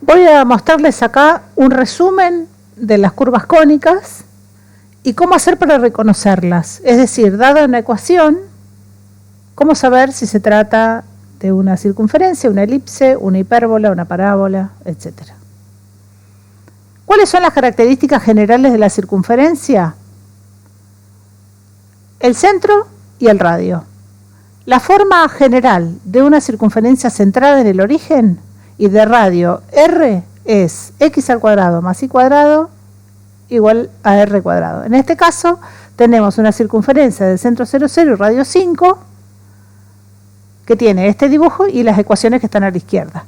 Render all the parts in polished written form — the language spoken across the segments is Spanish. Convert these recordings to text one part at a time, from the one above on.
Voy a mostrarles acá un resumen de las curvas cónicas y cómo hacer para reconocerlas. Es decir, dada una ecuación, cómo saber si se trata de una circunferencia, una elipse, una hipérbola, una parábola, etc. ¿Cuáles son las características generales de la circunferencia? El centro y el radio. La forma general de una circunferencia centrada en el origen y de radio r es x al cuadrado más y cuadrado igual a r cuadrado. En este caso tenemos una circunferencia del centro 0, 0 y radio 5 que tiene este dibujo y las ecuaciones que están a la izquierda.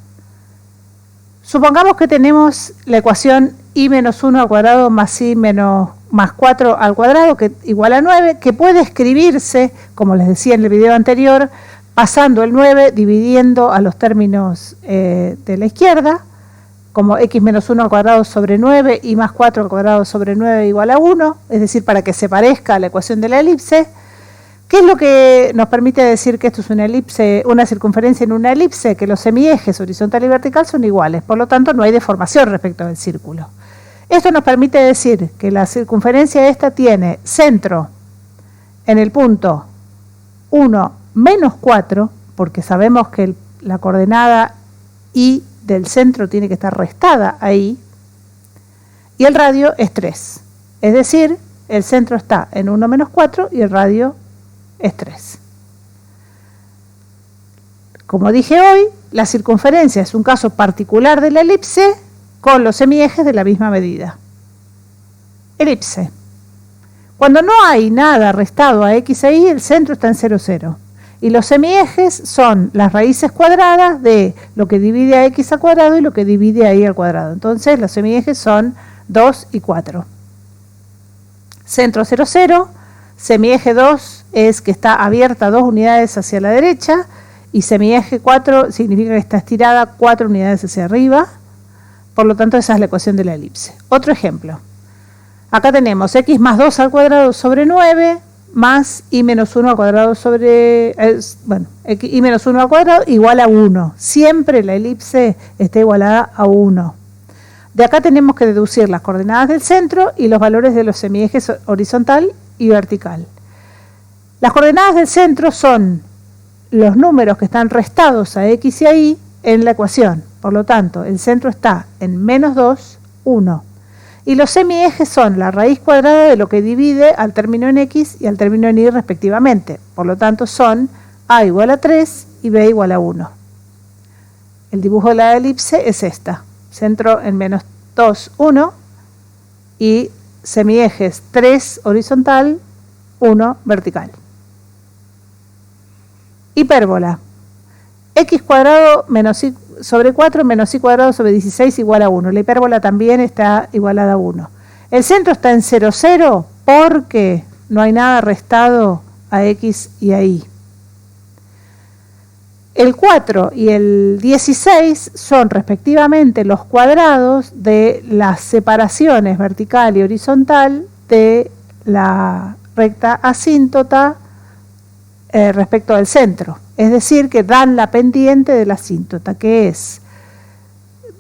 Supongamos que tenemos la ecuación y menos 1 al cuadrado más y más 4 al cuadrado que igual a 9, que puede escribirse, como les decía en el video anterior, pasando el 9, dividiendo a los términos de la izquierda, como x menos 1 al cuadrado sobre 9 y más 4 al cuadrado sobre 9 igual a 1, es decir, para que se parezca a la ecuación de la elipse. ¿Qué es lo que nos permite decir que esto es una elipse, una circunferencia en una elipse? Que los semiejes horizontal y vertical son iguales, por lo tanto no hay deformación respecto del círculo. Esto nos permite decir que la circunferencia esta tiene centro en el punto 1 menos 4, porque sabemos que la coordenada y del centro tiene que estar restada ahí, y el radio es 3. Es decir, el centro está en 1 menos 4 y el radio es 3. Como dije hoy, la circunferencia es un caso particular de la elipse con los semiejes de la misma medida. Elipse. Cuando no hay nada restado a x e y, el centro está en 0, 0. Y los semiejes son las raíces cuadradas de lo que divide a x al cuadrado y lo que divide a y al cuadrado. Entonces los semiejes son 2 y 4. Centro 0, 0. Semieje 2 es que está abierta 2 unidades hacia la derecha y semieje 4 significa que está estirada 4 unidades hacia arriba. Por lo tanto, esa es la ecuación de la elipse. Otro ejemplo. Acá tenemos x más 2 al cuadrado sobre 9 más y menos 1 al cuadrado sobre... y menos 1 al cuadrado igual a 1. Siempre la elipse está igualada a 1. De acá tenemos que deducir las coordenadas del centro y los valores de los semiejes horizontal y vertical. Las coordenadas del centro son los números que están restados a x y a y en la ecuación. Por lo tanto, el centro está en menos 2, 1. Y los semiejes son la raíz cuadrada de lo que divide al término en x y al término en y respectivamente. Por lo tanto, son a igual a 3 y b igual a 1. El dibujo de la elipse es esta. Centro en menos 2, 1 y semiejes 3 horizontal, 1 vertical. Hipérbola. X cuadrado menos y sobre 4 menos y cuadrado sobre 16 igual a 1. La hipérbola también está igualada a 1. El centro está en 0, 0 porque no hay nada restado a x y a y. El 4 y el 16 son respectivamente los cuadrados de las separaciones vertical y horizontal de la recta asíntota respecto al centro. Es decir, que dan la pendiente de la asíntota, que es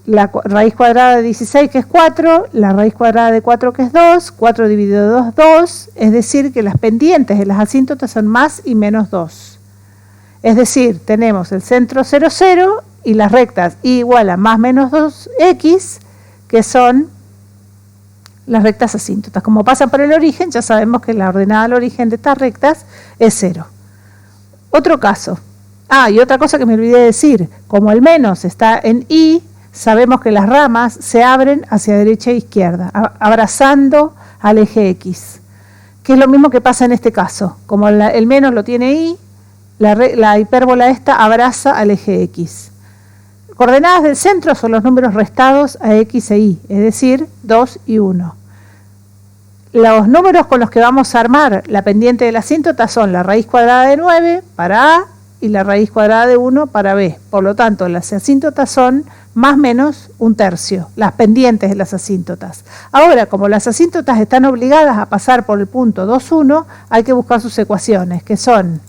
la raíz cuadrada de 16, que es 4, la raíz cuadrada de 4, que es 2, 4 dividido 2, 2, es decir, que las pendientes de las asíntotas son más y menos 2. Es decir, tenemos el centro 0, 0 y las rectas y igual a más menos 2x, que son las rectas asíntotas. Como pasan por el origen, ya sabemos que la ordenada al origen de estas rectas es 0. Otro caso. Y otra cosa que me olvidé de decir, como el menos está en y, sabemos que las ramas se abren hacia derecha e izquierda, abrazando al eje x, que es lo mismo que pasa en este caso. Como el menos lo tiene y, la hipérbola esta abraza al eje x. Coordenadas del centro son los números restados a x e y, es decir, 2 y 1. Los números con los que vamos a armar la pendiente de la asíntota son la raíz cuadrada de 9 para a y la raíz cuadrada de 1 para b. Por lo tanto, las asíntotas son más o menos 1/3, las pendientes de las asíntotas. Ahora, como las asíntotas están obligadas a pasar por el punto 2, 1, hay que buscar sus ecuaciones, que son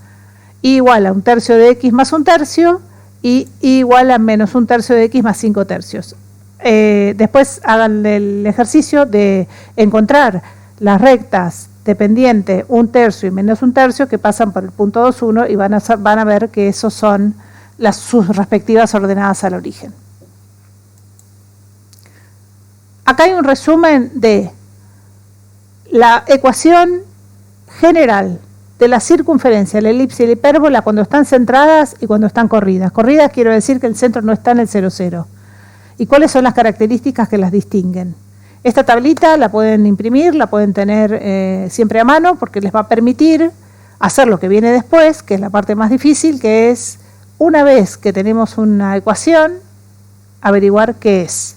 y igual a 1/3 de x más 1/3 y igual a menos 1/3 de x más 5/3. después hagan el ejercicio de encontrar las rectas de pendiente 1/3 y menos 1/3 que pasan por el punto 2,1 y van a ver que esos son sus respectivas ordenadas al origen. Acá hay un resumen de la ecuación general de la circunferencia, la elipse y la hipérbola cuando están centradas y cuando están corridas. Corridas quiero decir que el centro no está en el 0, 0. ¿Y cuáles son las características que las distinguen? Esta tablita la pueden imprimir, la pueden tener siempre a mano porque les va a permitir hacer lo que viene después, que es la parte más difícil, que es, una vez que tenemos una ecuación, averiguar qué es.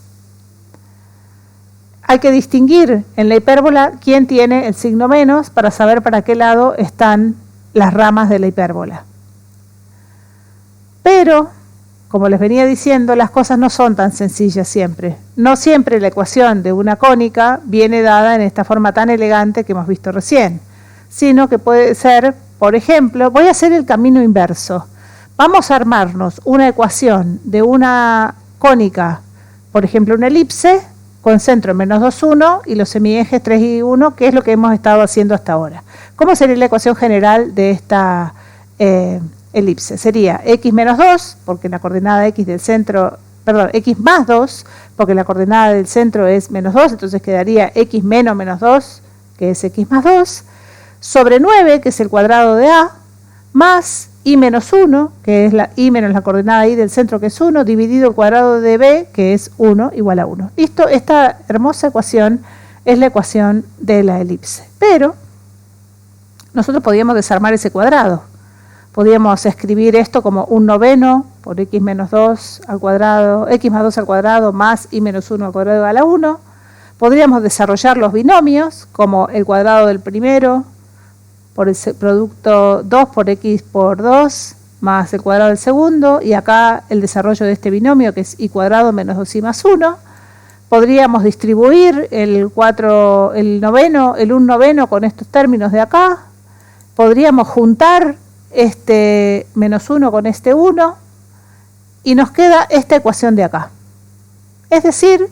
Hay que distinguir en la hipérbola quién tiene el signo menos para saber para qué lado están las ramas de la hipérbola. Pero, como les venía diciendo, las cosas no son tan sencillas siempre. No siempre la ecuación de una cónica viene dada en esta forma tan elegante que hemos visto recién, sino que puede ser, por ejemplo, voy a hacer el camino inverso. Vamos a armarnos una ecuación de una cónica, por ejemplo, una elipse, con centro en menos 2, 1 y los semiejes 3 y 1, que es lo que hemos estado haciendo hasta ahora. ¿Cómo sería la ecuación general de esta elipse? Sería x menos 2, porque la coordenada x del centro, perdón, x más 2, porque la coordenada del centro es menos 2, entonces quedaría x menos menos 2, que es x más 2, sobre 9, que es el cuadrado de a, más y menos 1, que es la y menos la coordenada y del centro, que es 1, dividido el cuadrado de b, que es 1, igual a 1. Listo, esta hermosa ecuación es la ecuación de la elipse. Pero nosotros podíamos desarmar ese cuadrado. Podíamos escribir esto como 1/9 por x menos 2 al cuadrado, x más 2 al cuadrado, más y menos 1 al cuadrado igual a 1. Podríamos desarrollar los binomios, como el cuadrado del primero, por el producto 2 por x por 2 más el cuadrado del segundo, y acá el desarrollo de este binomio que es y cuadrado menos 2y más 1. Podríamos distribuir el 1/9 con estos términos de acá. Podríamos juntar este menos 1 con este 1 y nos queda esta ecuación de acá. Es decir,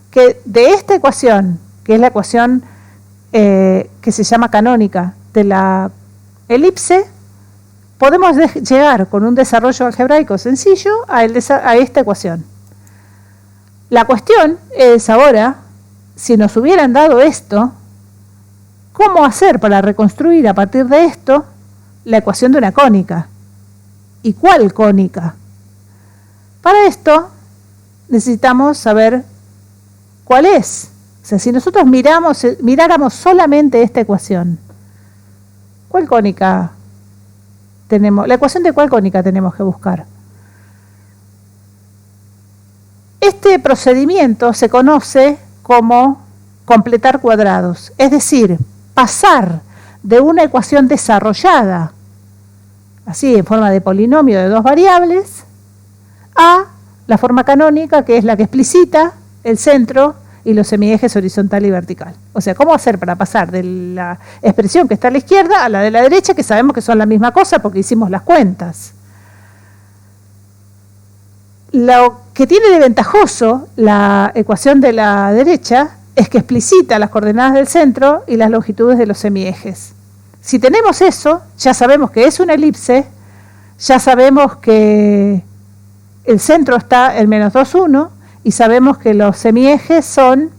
que de esta ecuación, que es la ecuación que se llama canónica de la elipse, podemos llegar con un desarrollo algebraico sencillo a esta ecuación. La cuestión es ahora, si nos hubieran dado esto, ¿cómo hacer para reconstruir a partir de esto la ecuación de una cónica? ¿Y cuál cónica? Para esto necesitamos saber cuál es. O sea, si nosotros miráramos solamente esta ecuación, ¿cuál cónica tenemos? La ecuación de cuál cónica tenemos que buscar. Este procedimiento se conoce como completar cuadrados, es decir, pasar de una ecuación desarrollada, así en forma de polinomio de dos variables, a la forma canónica, que es la que explicita el centro y los semiejes horizontal y vertical. O sea, ¿cómo hacer para pasar de la expresión que está a la izquierda a la de la derecha, que sabemos que son la misma cosa porque hicimos las cuentas? Lo que tiene de ventajoso la ecuación de la derecha es que explicita las coordenadas del centro y las longitudes de los semiejes. Si tenemos eso, ya sabemos que es una elipse, ya sabemos que el centro está en menos 2, 1, y sabemos que los semiejes son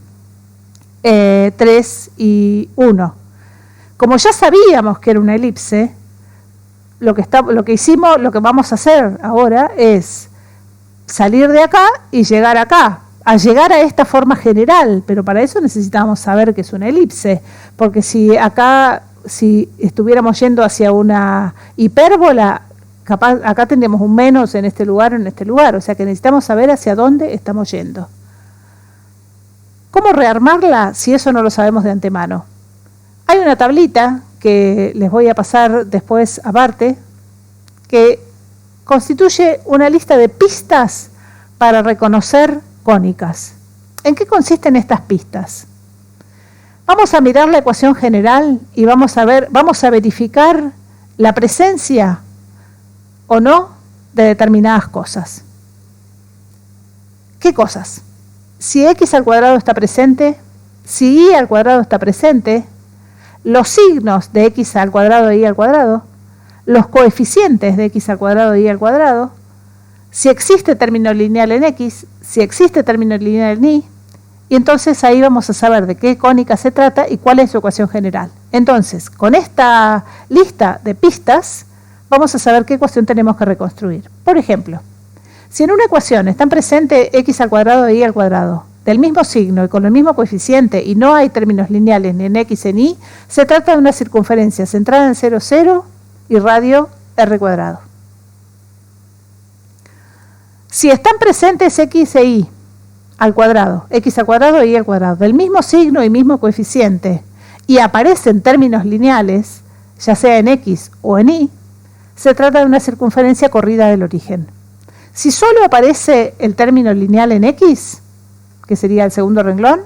3 y 1. Como ya sabíamos que era una elipse, lo que vamos a hacer ahora es salir de acá y llegar acá, a llegar a esta forma general, pero para eso necesitamos saber que es una elipse, porque si estuviéramos yendo hacia una hipérbola, capaz acá tendríamos un menos en este lugar o en este lugar, o sea que necesitamos saber hacia dónde estamos yendo. ¿Cómo rearmarla si eso no lo sabemos de antemano? Hay una tablita que les voy a pasar después aparte, que constituye una lista de pistas para reconocer cónicas. ¿En qué consisten estas pistas? Vamos a mirar la ecuación general y vamos a verificar la presencia o no de determinadas cosas. ¿Qué cosas? si x al cuadrado está presente, si y al cuadrado está presente, los signos de x al cuadrado e y al cuadrado, los coeficientes de x al cuadrado e y al cuadrado, si existe término lineal en x, si existe término lineal en y, y entonces ahí vamos a saber de qué cónica se trata y cuál es su ecuación general. Entonces, con esta lista de pistas, vamos a saber qué ecuación tenemos que reconstruir. Por ejemplo, si en una ecuación están presentes x al cuadrado e y al cuadrado, del mismo signo y con el mismo coeficiente, y no hay términos lineales ni en x ni en y, se trata de una circunferencia centrada en 0, 0 y radio r cuadrado. Si están presentes x e y al cuadrado, x al cuadrado e y al cuadrado, del mismo signo y mismo coeficiente, y aparecen términos lineales, ya sea en x o en y, se trata de una circunferencia corrida del origen. Si solo aparece el término lineal en x, que sería el segundo renglón,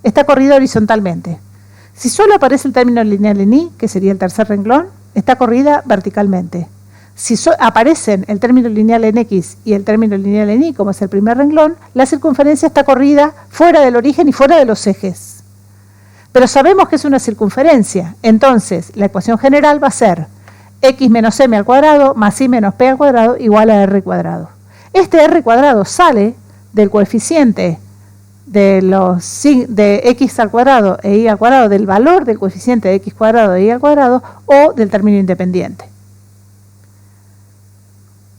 está corrido horizontalmente. Si solo aparece el término lineal en y, que sería el tercer renglón, está corrida verticalmente. Si aparecen el término lineal en x y el término lineal en y, como es el primer renglón, la circunferencia está corrida fuera del origen y fuera de los ejes. Pero sabemos que es una circunferencia, entonces la ecuación general va a ser x menos m al cuadrado más y menos p al cuadrado igual a r cuadrado. Este r cuadrado sale del coeficiente de x al cuadrado e y al cuadrado, del valor del coeficiente de x cuadrado e y al cuadrado o del término independiente.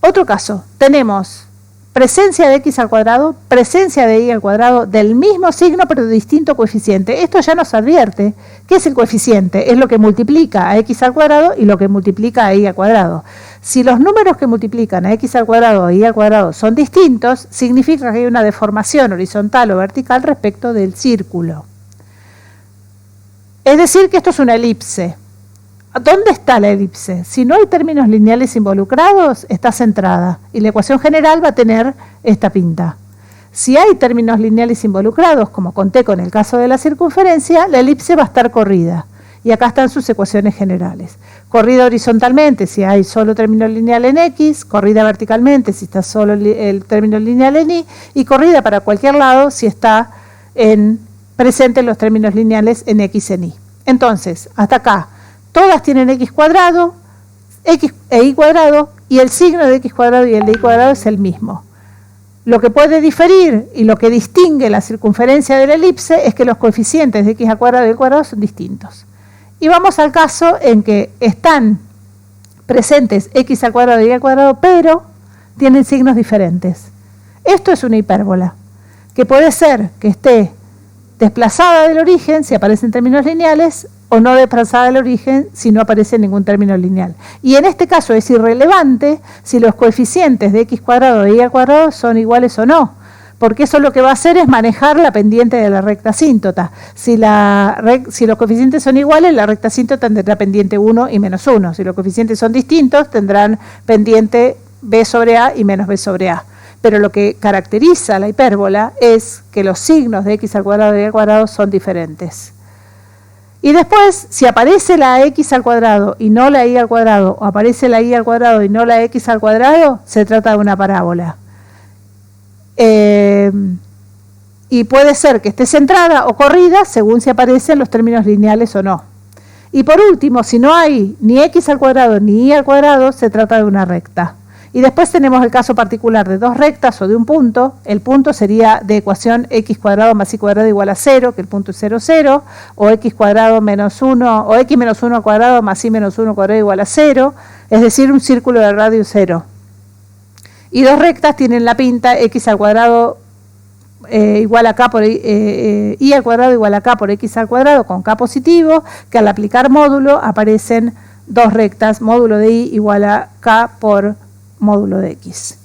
Otro caso, tenemos presencia de x al cuadrado, presencia de y al cuadrado del mismo signo pero de distinto coeficiente. Esto ya nos advierte qué es el coeficiente, es lo que multiplica a x al cuadrado y lo que multiplica a y al cuadrado. Si los números que multiplican a x al cuadrado e y al cuadrado son distintos, significa que hay una deformación horizontal o vertical respecto del círculo. Es decir, que esto es una elipse. ¿Dónde está la elipse? Si no hay términos lineales involucrados, está centrada y la ecuación general va a tener esta pinta. Si hay términos lineales involucrados, como conté con el caso de la circunferencia, la elipse va a estar corrida. Y acá están sus ecuaciones generales. Corrida horizontalmente si hay solo término lineal en x, corrida verticalmente si está solo el término lineal en y corrida para cualquier lado si está presentes los términos lineales en x en y. Entonces, hasta acá, todas tienen x cuadrado, x e y cuadrado, y el signo de x cuadrado y el de y cuadrado es el mismo. Lo que puede diferir y lo que distingue la circunferencia de la elipse es que los coeficientes de x al cuadrado y y cuadrado son distintos. Y vamos al caso en que están presentes x al cuadrado y y al cuadrado, pero tienen signos diferentes. Esto es una hipérbola, que puede ser que esté desplazada del origen si aparecen términos lineales, o no desplazada del origen si no aparece ningún término lineal. Y en este caso es irrelevante si los coeficientes de x cuadrado e y al cuadrado son iguales o no, porque eso lo que va a hacer es manejar la pendiente de la recta asíntota. Si los coeficientes son iguales, la recta asíntota tendrá pendiente 1 y menos 1. Si los coeficientes son distintos, tendrán pendiente b sobre a y menos b sobre a. Pero lo que caracteriza la hipérbola es que los signos de x al cuadrado y y al cuadrado son diferentes. Y después, si aparece la x al cuadrado y no la y al cuadrado, o aparece la y al cuadrado y no la x al cuadrado, se trata de una parábola. Y puede ser que esté centrada o corrida según si aparecen los términos lineales o no. Y por último, si no hay ni x al cuadrado ni y al cuadrado, se trata de una recta. Y después tenemos el caso particular de dos rectas o de un punto. El punto sería de ecuación x cuadrado más y cuadrado igual a 0, que el punto es 0, 0, o x cuadrado menos 1, o x menos 1 al cuadrado más y menos 1 al cuadrado igual a 0, es decir, un círculo de radio 0. Y dos rectas tienen la pinta x al cuadrado igual a k por y al cuadrado igual a k por x al cuadrado con k positivo, que al aplicar módulo aparecen dos rectas, módulo de y igual a k por módulo de x.